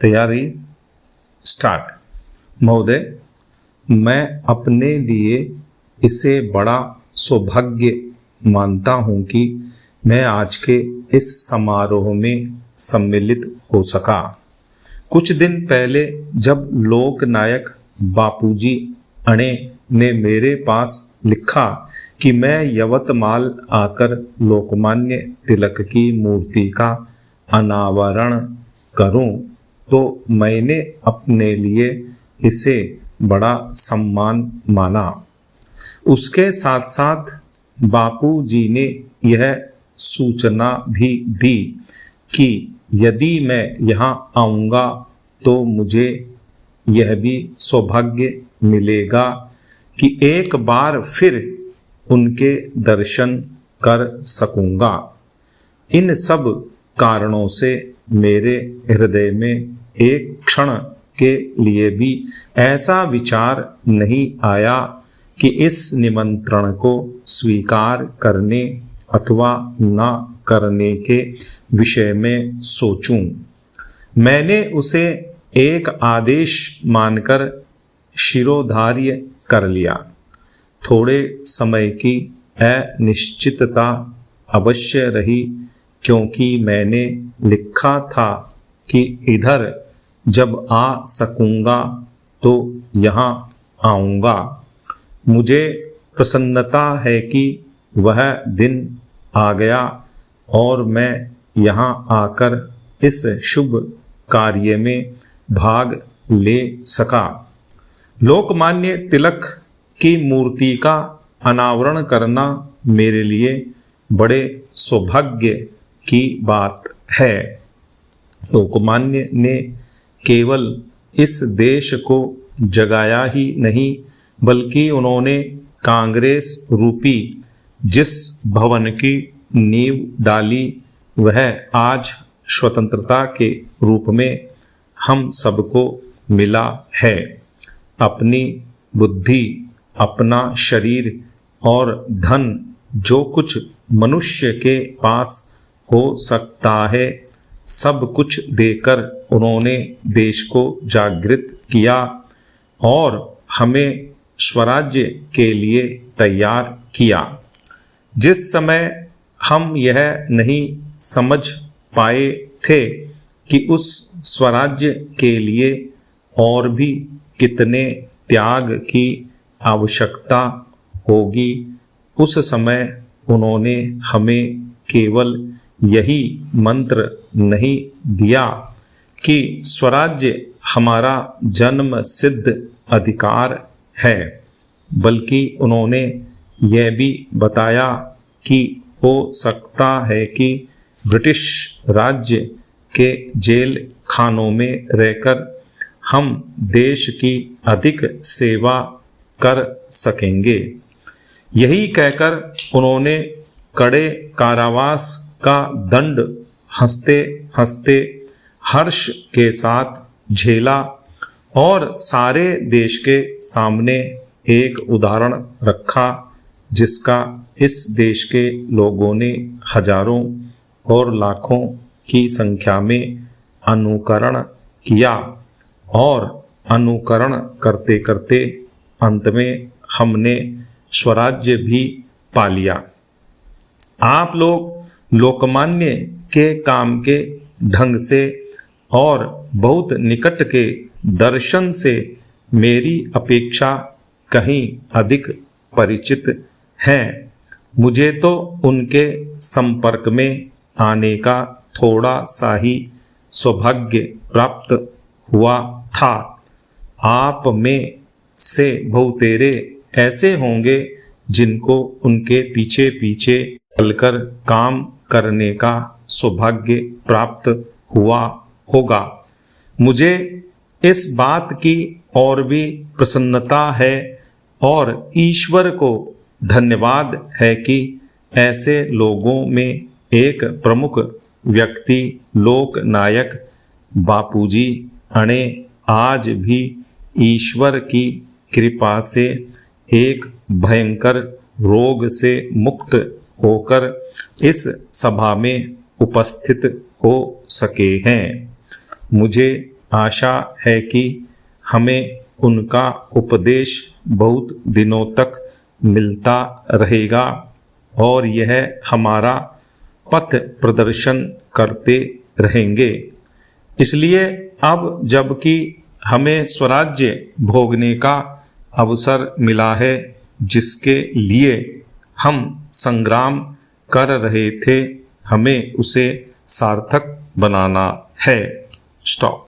तैयारी स्टार्ट। महोदय, मैं अपने लिए इसे बड़ा सौभाग्य मानता हूँ कि मैं आज के इस समारोह में सम्मिलित हो सका। कुछ दिन पहले जब लोकनायक बापूजी अणे ने मेरे पास लिखा कि मैं यवतमाल आकर लोकमान्य तिलक की मूर्ति का अनावरण करूं, तो मैंने अपने लिए इसे बड़ा सम्मान माना। उसके साथ साथ बापूजी ने यह सूचना भी दी कि यदि मैं यहाँ आऊँगा तो मुझे यह भी सौभाग्य मिलेगा कि एक बार फिर उनके दर्शन कर सकूँगा। इन सब कारणों से मेरे हृदय में एक क्षण के लिए भी ऐसा विचार नहीं आया कि इस निमंत्रण को स्वीकार करने अथवा न करने के विषय में सोचूं। मैंने उसे एक आदेश मानकर शिरोधार्य कर लिया। थोड़े समय की अनिश्चितता अवश्य रही, क्योंकि मैंने लिखा था कि इधर जब आ सकूँगा तो यहाँ आऊँगा। मुझे प्रसन्नता है कि वह दिन आ गया और मैं यहाँ आकर इस शुभ कार्य में भाग ले सका। लोकमान्य तिलक की मूर्ति का अनावरण करना मेरे लिए बड़े सौभाग्य की बात है। लोकमान्य ने केवल इस देश को जगाया ही नहीं, बल्कि उन्होंने कांग्रेस रूपी जिस भवन की नींव डाली, वह आज स्वतंत्रता के रूप में हम सबको मिला है। अपनी बुद्धि, अपना शरीर और धन जो कुछ मनुष्य के पास हो सकता है, सब कुछ देकर उन्होंने देश को जागृत किया और हमें स्वराज्य के लिए तैयार किया। जिस समय हम यह नहीं समझ पाए थे कि उस स्वराज्य के लिए और भी कितने त्याग की आवश्यकता होगी, उस समय उन्होंने हमें केवल यही मंत्र नहीं दिया कि स्वराज्य हमारा जन्म सिद्ध अधिकार है, बल्कि उन्होंने यह भी बताया कि हो सकता है कि ब्रिटिश राज्य के जेल खानों में रहकर हम देश की अधिक सेवा कर सकेंगे। यही कहकर उन्होंने कड़े कारावास का दंड हंसते हंसते हर्ष के साथ झेला और सारे देश के सामने एक उदाहरण रखा, जिसका इस देश के लोगों ने हजारों और लाखों की संख्या में अनुकरण किया और अनुकरण करते करते अंत में हमने स्वराज्य भी पा लिया। आप लोग लोकमान्य के काम के ढंग से और बहुत निकट के दर्शन से मेरी अपेक्षा कहीं अधिक परिचित हैं। मुझे तो उनके संपर्क में आने का थोड़ा सा ही सौभाग्य प्राप्त हुआ था। आप में से बहुतेरे ऐसे होंगे जिनको उनके पीछे पीछे चलकर काम करने का सौभाग्य प्राप्त हुआ होगा। मुझे इस बात की और भी प्रसन्नता है और ईश्वर को धन्यवाद है कि ऐसे लोगों में एक प्रमुख व्यक्ति लोकनायक बापूजी अणे आज भी ईश्वर की कृपा से एक भयंकर रोग से मुक्त होकर इस सभा में उपस्थित हो सके हैं। मुझे आशा है कि हमें उनका उपदेश बहुत दिनों तक मिलता रहेगा और यह हमारा पथ प्रदर्शन करते रहेंगे। इसलिए अब जबकि हमें स्वराज्य भोगने का अवसर मिला है, जिसके लिए हम संग्राम कर रहे थे, हमें उसे सार्थक बनाना है। स्टॉप।